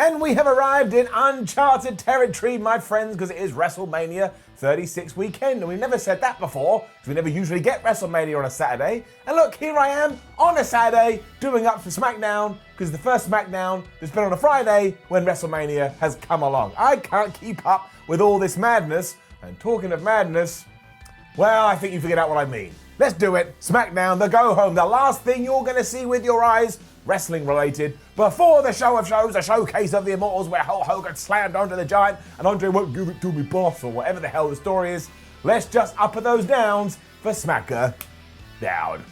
And we have arrived in uncharted territory, my friends, because it is WrestleMania 36 weekend. And we've never said that before, because we never usually get WrestleMania on a Saturday. And look, here I am on a Saturday doing up for SmackDown, because the first SmackDown that's been on a Friday when WrestleMania has come along. I can't keep up with all this madness. And talking of madness, well, I think you figured out what I mean. Let's do it. SmackDown, the go home, the last thing you're going to see with your eyes, wrestling related, before the show of shows, a showcase of the Immortals where Hulk Hogan slammed onto the Giant and Andre won't give it to me, boss, or whatever the hell the story is. Let's just upper those downs for Smacker Down.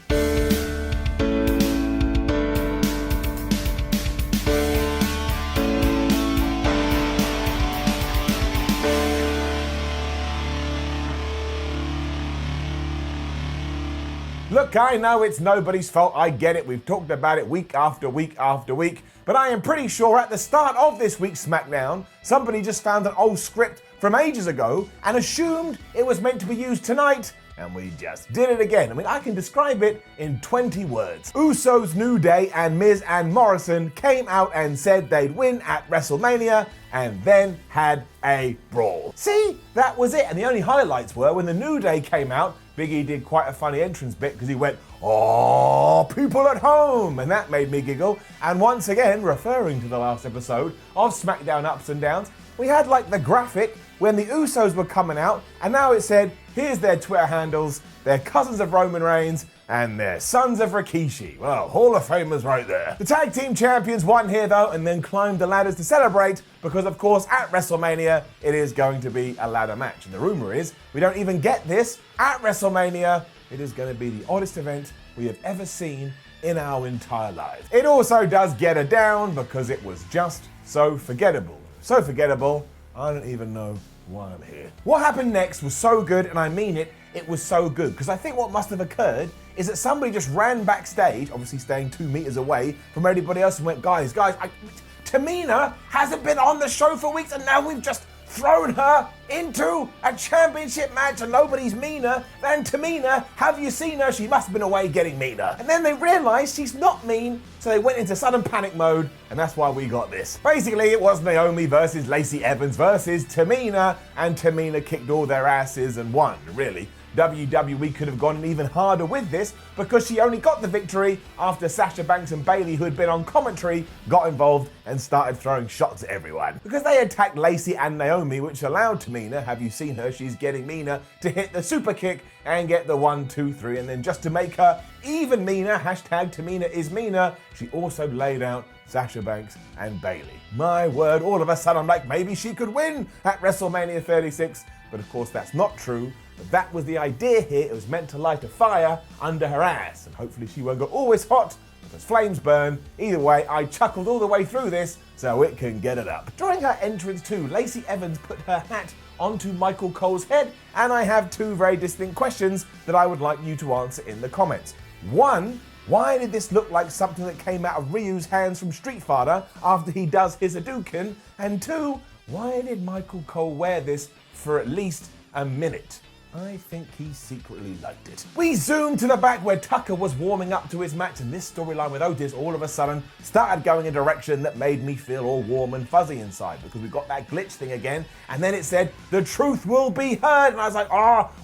Look, I know it's nobody's fault, I get it, we've talked about it week after week after week, but I am pretty sure at the start of this week's SmackDown, somebody just found an old script from ages ago and assumed it was meant to be used tonight, and we just did it again. I mean, I can describe it in 20 words. Usos, New Day, and Miz and Morrison came out and said they'd win at WrestleMania, and then had a brawl. See, that was it, and the only highlights were when the New Day came out, Big E did quite a funny entrance bit because he went, "Oh, people at home," and that made me giggle. And once again, referring to the last episode of SmackDown Ups and Downs, we had like the graphic when the Usos were coming out, and now it said, here's their Twitter handles, they're cousins of Roman Reigns, and they're sons of Rikishi. Well, Hall of Famers right there. The tag team champions won here though, and then climbed the ladders to celebrate, because of course at WrestleMania, it is going to be a ladder match. And the rumor is, we don't even get this at WrestleMania. It is going to be the oddest event we have ever seen in our entire lives. It also does get a down, because it was just so forgettable. So forgettable, I don't even know why I'm here. What happened next was so good, and I mean it, it was so good, because I think what must have occurred is that somebody just ran backstage, obviously staying 2 meters away from everybody else, and went, guys, Tamina hasn't been on the show for weeks, and now we've just thrown her into a championship match, and nobody's meaner than Tamina. Have you seen her? She must have been away getting meaner. And then they realized she's not mean, so they went into sudden panic mode, and that's why we got this. Basically, it was Naomi versus Lacey Evans versus Tamina, and Tamina kicked all their asses and won, really. WWE could have gone even harder with this, because she only got the victory after Sasha Banks and Bayley, who had been on commentary, got involved and started throwing shots at everyone. Because they attacked Lacey and Naomi, which allowed Tamina, have you seen her, she's getting meaner, to hit the super kick and get the 1, 2, 3, and then just to make her even meaner, hashtag Tamina is meaner, she also laid out Sasha Banks and Bayley. My word, all of a sudden I'm like, maybe she could win at WrestleMania 36, but of course that's not true. But that was the idea here. It was meant to light a fire under her ass, and hopefully she won't go always hot because flames burn. Either way, I chuckled all the way through this so it can get it up. During her entrance too, Lacey Evans put her hat onto Michael Cole's head, and I have 2 very distinct questions that I would like you to answer in the comments. 1, why did this look like something that came out of Ryu's hands from Street Fighter after he does his Hadouken? And 2, why did Michael Cole wear this for at least a minute? I think he secretly liked it. We zoom to the back where Tucker was warming up to his match, and this storyline with Otis all of a sudden started going in a direction that made me feel all warm and fuzzy inside, because we got that glitch thing again, and then it said, the truth will be heard, and I was like,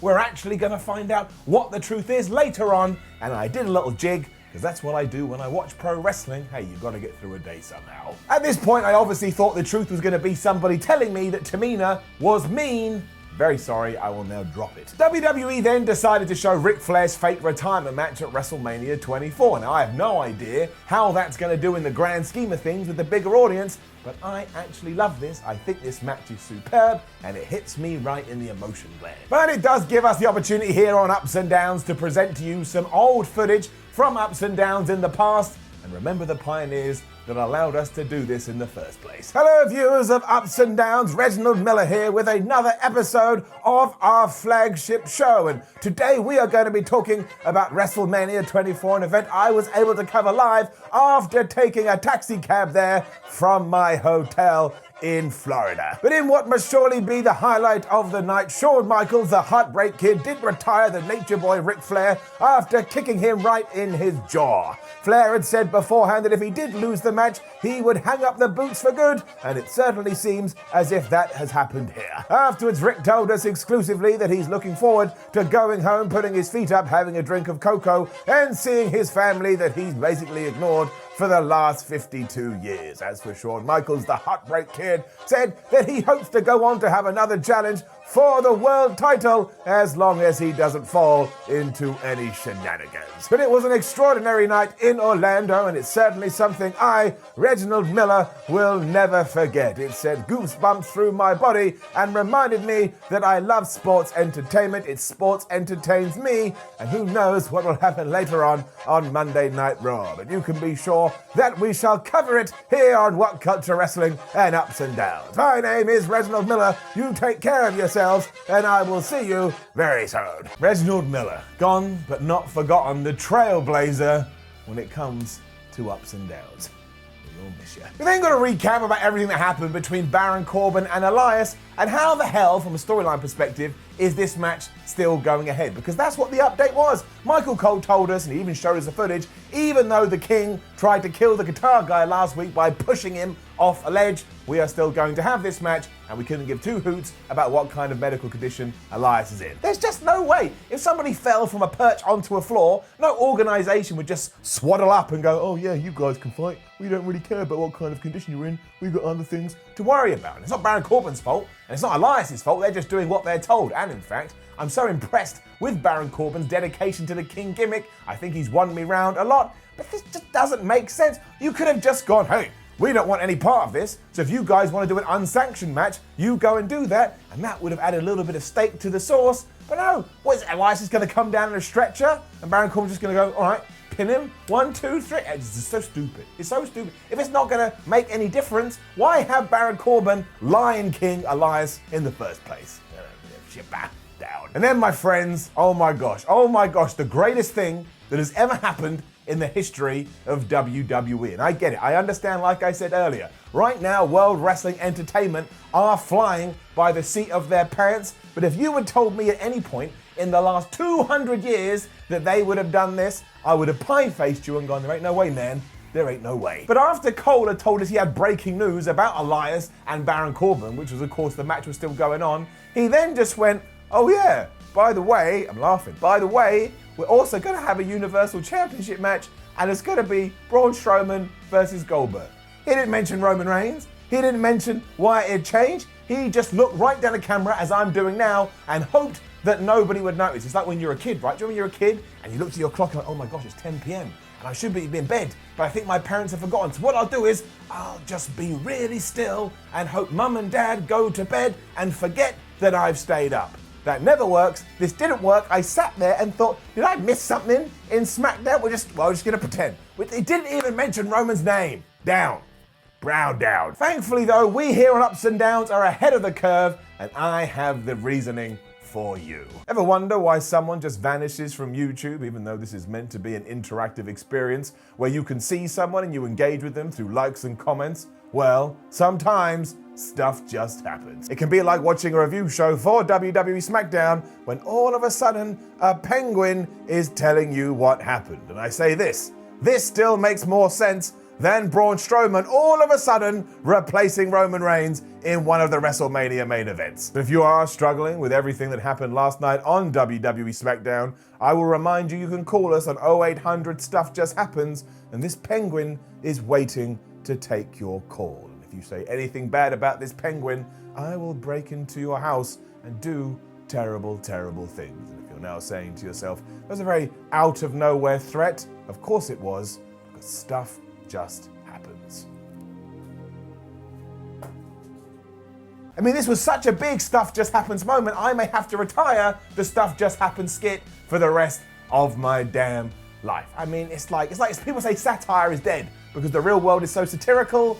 we're actually gonna find out what the truth is later on, and I did a little jig, because that's what I do when I watch pro wrestling. Hey, you've got to get through a day somehow. At this point, I obviously thought the truth was gonna be somebody telling me that Tamina was mean. Very sorry, I will now drop it. WWE then decided to show Ric Flair's fake retirement match at WrestleMania 24. Now, I have no idea how that's going to do in the grand scheme of things with the bigger audience, but I actually love this. I think this match is superb, and it hits me right in the emotion gland. But it does give us the opportunity here on Ups and Downs to present to you some old footage from Ups and Downs in the past, and remember the pioneers that allowed us to do this in the first place. Hello viewers of Ups and Downs, Reginald Miller here with another episode of our flagship show, and today we are going to be talking about WrestleMania 24, an event I was able to cover live after taking a taxi cab there from my hotel in Florida. But in what must surely be the highlight of the night, Shawn Michaels, the Heartbreak Kid, did retire the Nature Boy Ric Flair after kicking him right in his jaw. Flair had said beforehand that if he did lose the the match, he would hang up the boots for good, and it certainly seems as if that has happened here. Afterwards, Rick told us exclusively that he's looking forward to going home, putting his feet up, having a drink of cocoa, and seeing his family that he's basically ignored for the last 52 years. As for Shawn Michaels, the Heartbreak Kid said that he hopes to go on to have another challenge for the world title as long as he doesn't fall into any shenanigans. But it was an extraordinary night in Orlando, and it's certainly something I, Reginald Miller, will never forget. It sent goosebumps through my body and reminded me that I love sports entertainment. It sports entertains me, and who knows what will happen later on Monday Night Raw. But you can be sure that we shall cover it here on WhatCulture Wrestling and Ups and Downs. My name is Reginald Miller. You take care of yourselves, and I will see you very soon. Reginald Miller, gone but not forgotten, the trailblazer when it comes to ups and downs. We'll miss you. We're then going to recap about everything that happened between Baron Corbin and Elias, and how the hell, from a storyline perspective, is this match still going ahead? Because that's what the update was. Michael Cole told us, and he even showed us the footage, even though the King tried to kill the guitar guy last week by pushing him off a ledge, we are still going to have this match, and we couldn't give two hoots about what kind of medical condition Elias is in. There's just no way. If somebody fell from a perch onto a floor, no organisation would just swaddle up and go, oh yeah, you guys can fight. We don't really care about what kind of condition you're in. We've got other things to worry about. It's not Baron Corbin's fault, and it's not Elias's fault. They're just doing what they're told. And in fact, I'm so impressed with Baron Corbin's dedication to the King gimmick. I think he's won me round a lot, but this just doesn't make sense. You could have just gone, hey, we don't want any part of this, so if you guys want to do an unsanctioned match, you go and do that, and that would have added a little bit of steak to the sauce. But no, what is it, Elias is going to come down in a stretcher, and Baron Corbin's just going to go, all right, pin him, 1, 2, 3. It's just so stupid. It's so stupid. If it's not going to make any difference, why have Baron Corbin Lion King Elias in the first place? Down. And then, my friends, oh my gosh, the greatest thing that has ever happened in the history of WWE. And I get it. I understand, like I said earlier, right now, World Wrestling Entertainment are flying by the seat of their pants. But if you had told me at any point in the last 200 years that they would have done this, I would have pie-faced you and gone, there ain't no way, man. There ain't no way. But after Cole had told us he had breaking news about Elias and Baron Corbin, which was, of course, the match was still going on, he then just went, oh yeah, by the way, I'm laughing, by the way, we're also going to have a Universal Championship match, and it's going to be Braun Strowman versus Goldberg. He didn't mention Roman Reigns. He didn't mention why it had changed. He just looked right down the camera, as I'm doing now, and hoped that nobody would notice. It's like when you're a kid, right? Do you remember when you're a kid and you look at your clock and like, oh my gosh, it's 10 p.m. and I should be in bed, but I think my parents have forgotten. So what I'll do is I'll just be really still and hope mum and dad go to bed and forget that I've stayed up. That never works. This didn't work. I sat there and thought, did I miss something in SmackDown? We're just going to pretend. It didn't even mention Roman's name. Down. Brow down. Thankfully, though, we here on Ups and Downs are ahead of the curve, and I have the reasoning for you. Ever wonder why someone just vanishes from YouTube, even though this is meant to be an interactive experience where you can see someone and you engage with them through likes and comments? Well, sometimes stuff just happens. It can be like watching a review show for WWE SmackDown when all of a sudden a penguin is telling you what happened. And I say this still makes more sense than Braun Strowman all of a sudden replacing Roman Reigns in one of the WrestleMania main events. If you are struggling with everything that happened last night on WWE SmackDown, I will remind you you can call us on 0800 Stuff Just Happens, and this penguin is waiting to take your call. And if you say anything bad about this penguin, I will break into your house and do terrible, terrible things. And if you're now saying to yourself, that was a very out of nowhere threat, of course it was, because stuff just happens. I mean, this was such a big Stuff Just Happens moment, I may have to retire the Stuff Just Happens skit for the rest of my damn life. I mean, it's like people say satire is dead because the real world is so satirical.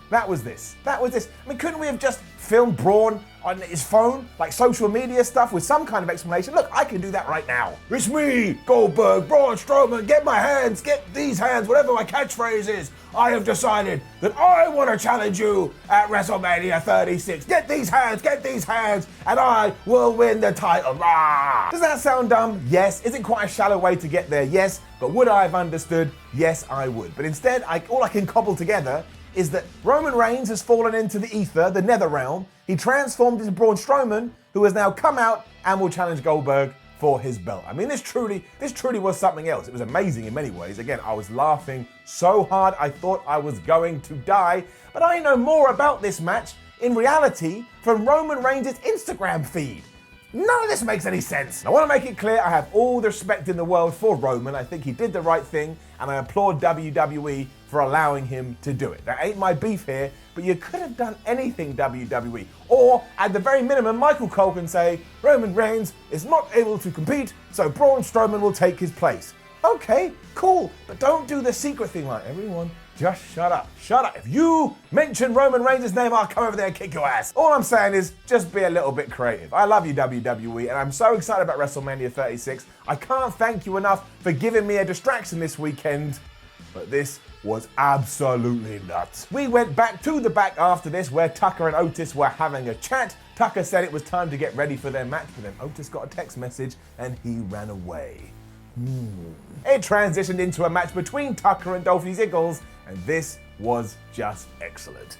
That was this. I mean, couldn't we have just filmed Braun on his phone, like social media stuff with some kind of explanation. Look, I can do that right now. It's me, Goldberg, Braun Strowman, get my hands, get these hands, whatever my catchphrase is. I have decided that I want to challenge you at WrestleMania 36. Get these hands, and I will win the title. Rah! Does that sound dumb? Yes. Is it quite a shallow way to get there? Yes. But would I have understood? Yes, I would. But instead, all I can cobble together is that Roman Reigns has fallen into the ether, the nether realm. He transformed into Braun Strowman, who has now come out and will challenge Goldberg for his belt. I mean, this truly was something else. It was amazing in many ways. Again, I was laughing so hard I thought I was going to die. But I know more about this match in reality from Roman Reigns' Instagram feed. None of this makes any sense. I want to make it clear I have all the respect in the world for Roman. I think he did the right thing, and I applaud WWE for allowing him to do it. That ain't my beef here, but you could have done anything, WWE. Or, at the very minimum, Michael Cole can say, Roman Reigns is not able to compete, so Braun Strowman will take his place. Okay, cool, but don't do the secret thing like, everyone, just shut up. Shut up. If you mention Roman Reigns' name, I'll come over there and kick your ass. All I'm saying is just be a little bit creative. I love you, WWE, and I'm so excited about WrestleMania 36. I can't thank you enough for giving me a distraction this weekend, but this was absolutely nuts. We went back to the back after this where Tucker and Otis were having a chat. Tucker said it was time to get ready for their match, but then Otis got a text message and he ran away. It transitioned into a match between Tucker and Dolph Ziggles, and this was just excellent.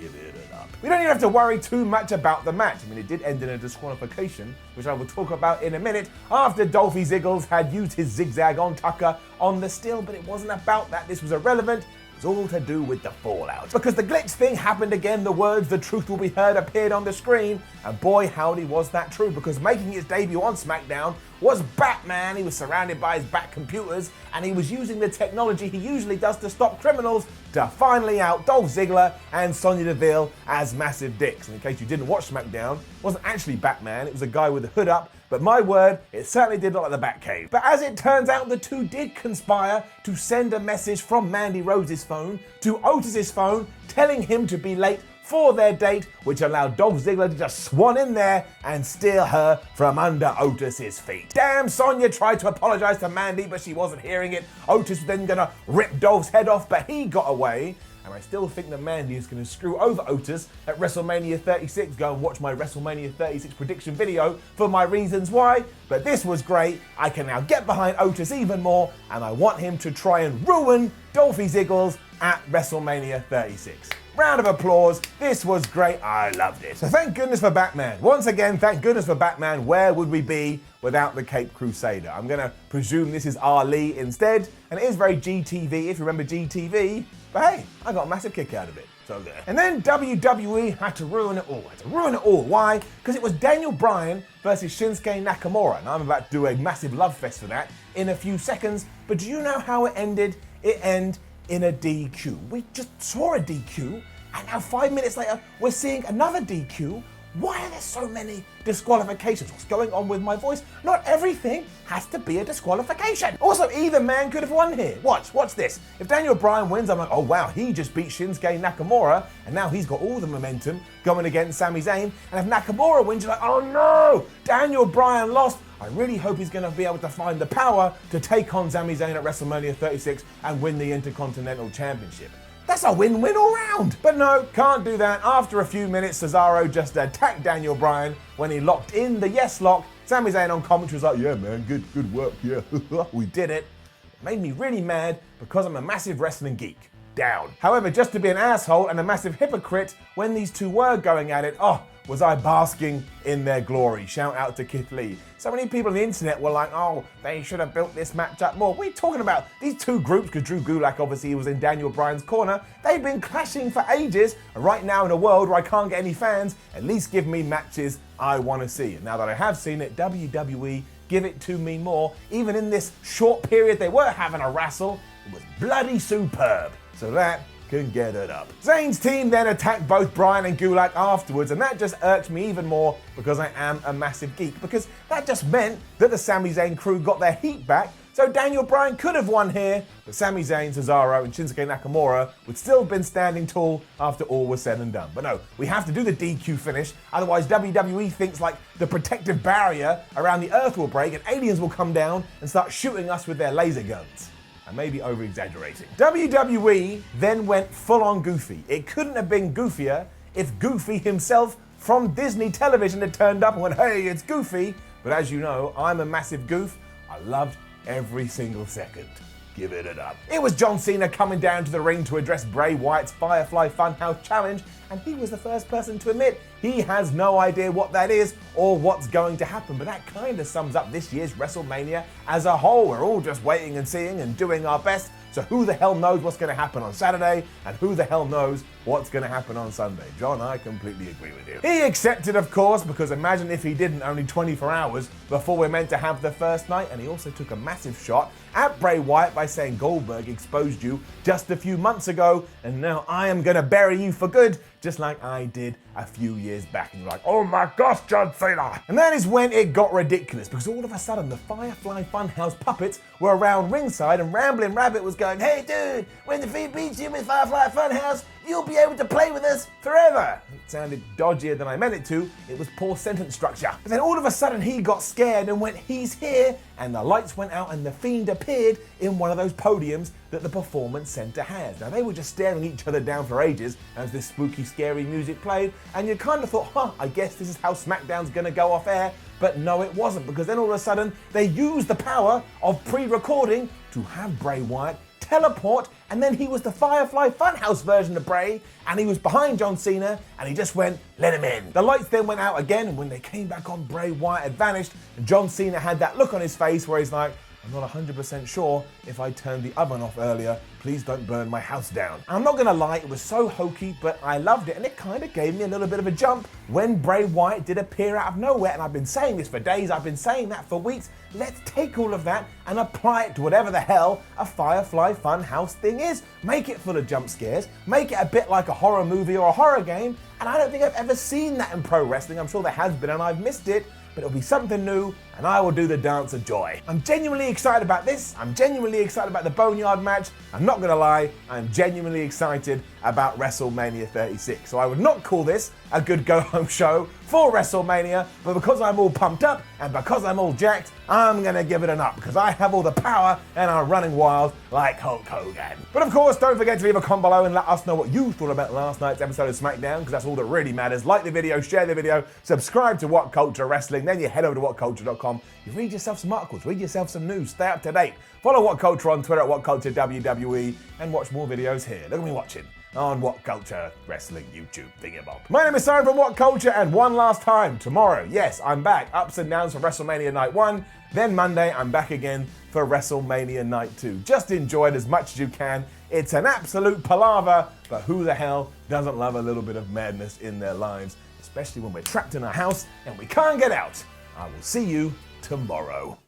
Give it up. We don't even have to worry too much about the match. I mean, it did end in a disqualification, which I will talk about in a minute, after Dolph Ziggles had used his zigzag on Tucker on the still, but it wasn't about that. This was irrelevant. It was all to do with the fallout. Because the glitch thing happened again, the words "the truth will be heard" appeared on the screen, and boy howdy was that true, because making his debut on SmackDown was Batman. He was surrounded by his Bat computers, and he was using the technology he usually does to stop criminals to finally out Dolph Ziggler and Sonya Deville as massive dicks. And in case you didn't watch SmackDown, it wasn't actually Batman, it was a guy with a hood up, but my word, it certainly did look like the Batcave. But as it turns out, the two did conspire to send a message from Mandy Rose's phone to Otis's phone, telling him to be late for their date, which allowed Dolph Ziggler to just swan in there and steal her from under Otis's feet. Damn, Sonya tried to apologize to Mandy, but she wasn't hearing it. Otis was then gonna rip Dolph's head off, but he got away. And I still think that Mandy is going to screw over Otis at WrestleMania 36. Go and watch my WrestleMania 36 prediction video for my reasons why. But this was great. I can now get behind Otis even more, and I want him to try and ruin Dolph Ziggles at WrestleMania 36. Round of applause. This was great. I loved it. So thank goodness for Batman. Once again, thank goodness for Batman. Where would we be without the Cape Crusader? I'm going to presume this is Ali instead. And it is very GTV, if you remember GTV. But hey, I got a massive kick out of it. So there. And then WWE had to ruin it all. Why? Because it was Daniel Bryan versus Shinsuke Nakamura. And I'm about to do a massive love fest for that in a few seconds. But do you know how it ended? It ended in a DQ. We just saw a DQ, and now 5 minutes later, we're seeing another DQ. Why are there so many disqualifications? What's going on with my voice? Not everything has to be a disqualification. Also, either man could have won here. Watch this. If Daniel Bryan wins, I'm like, oh wow, he just beat Shinsuke Nakamura, and now he's got all the momentum going against Sami Zayn. And if Nakamura wins, you're like, oh no, Daniel Bryan lost. I really hope he's going to be able to find the power to take on Sami Zayn at WrestleMania 36 and win the Intercontinental Championship. That's a win-win all round. But no, can't do that. After a few minutes, Cesaro just attacked Daniel Bryan when he locked in the yes lock. Sami Zayn on commentary was like, yeah man, good work, yeah, we did it. It made me really mad because I'm a massive wrestling geek. Down. However, just to be an asshole and a massive hypocrite, when these two were going at it, was I basking in their glory. Shout out to Keith Lee. So many people on the internet were like, oh, they should have built this match up more. What are you talking about? These two groups, because Drew Gulak obviously was in Daniel Bryan's corner, they've been clashing for ages. And right now in a world where I can't get any fans, at least give me matches I want to see. And now that I have seen it, WWE, give it to me more. Even in this short period they were having a wrestle, it was bloody superb. So that can get it up. Zayn's team then attacked both Bryan and Gulak afterwards, and that just irked me even more because I am a massive geek. Because that just meant that the Sami Zayn crew got their heat back So Daniel Bryan could have won here, but Sami Zayn, Cesaro, and Shinsuke Nakamura would still have been standing tall after all was said and done. But no, we have to do the DQ finish, otherwise WWE thinks like the protective barrier around the earth will break and aliens will come down and start shooting us with their laser guns. I may be over-exaggerating. WWE then went full-on goofy. It couldn't have been goofier if Goofy himself from Disney Television had turned up and went, hey, it's Goofy. But as you know, I'm a massive goof. I loved every single second. Give it up. It was John Cena coming down to the ring to address Bray Wyatt's Firefly Funhouse challenge, and he was the first person to admit he has no idea what that is or what's going to happen. But that kind of sums up this year's WrestleMania as a whole. We're all just waiting and seeing and doing our best. So who the hell knows what's going to happen on Saturday, and who the hell knows what's going to happen on Sunday? John, I completely agree with you. He accepted, of course, because imagine if he didn't only 24 hours before we're meant to have the first night. And he also took a massive shot at Bray Wyatt by saying Goldberg exposed you just a few months ago, and now I am going to bury you for good, just like I did a few years back. And you're like, oh my gosh, John Cena. And that is when it got ridiculous, because all of a sudden the Firefly Funhouse puppets were around ringside, and Ramblin' Rabbit was going, hey dude, when the Fiend beats you with Firefly Funhouse, you'll be able to play with us forever. It sounded dodgier than I meant it to. It was poor sentence structure. But then all of a sudden he got scared and went, he's here, and the lights went out and the Fiend appeared in one of those podiums that the Performance Center has. Now they were just staring each other down for ages as this spooky, scary music played, and you kind of thought, I guess this is how SmackDown's gonna go off air. But no, it wasn't, because then all of a sudden they used the power of pre-recording to have Bray Wyatt teleport, and then he was the Firefly Funhouse version of Bray, and he was behind John Cena, and he just went, let him in. The lights then went out again, and when they came back on, Bray Wyatt had vanished, and John Cena had that look on his face where he's like, I'm not 100% sure if I turned the oven off earlier. Please don't burn my house down. And I'm not gonna lie, it was so hokey, but I loved it, and it kind of gave me a little bit of a jump when Bray Wyatt did appear out of nowhere. And I've been saying this for days, I've been saying that for weeks. Let's take all of that and apply it to whatever the hell a Firefly Funhouse thing is. Make it full of jump scares, make it a bit like a horror movie or a horror game, and I don't think I've ever seen that in pro wrestling. I'm sure there has been and I've missed it, but it'll be something new, and I will do the dance of joy. I'm genuinely excited about this. I'm genuinely excited about the Boneyard match. I'm not gonna lie, I'm genuinely excited about WrestleMania 36. So I would not call this a good go-home show for WrestleMania, but because I'm all pumped up and because I'm all jacked, I'm gonna give it an up, because I have all the power and I'm running wild like Hulk Hogan. But of course, don't forget to leave a comment below and let us know what you thought about last night's episode of SmackDown, because that's all that really matters. Like the video, share the video, subscribe to WhatCulture Wrestling, then you head over to WhatCulture.com. You read yourself some articles, read yourself some news, stay up to date. Follow WhatCulture on Twitter at WhatCulture WWE, and watch more videos here. Look at me watching on WhatCulture Wrestling YouTube thingamabob. My name is Simon from WhatCulture, and one last time, tomorrow, yes, I'm back. Ups and downs for WrestleMania Night 1. Then Monday, I'm back again for WrestleMania Night 2. Just enjoy it as much as you can. It's an absolute palaver, but who the hell doesn't love a little bit of madness in their lives, especially when we're trapped in our house and we can't get out. I will see you tomorrow.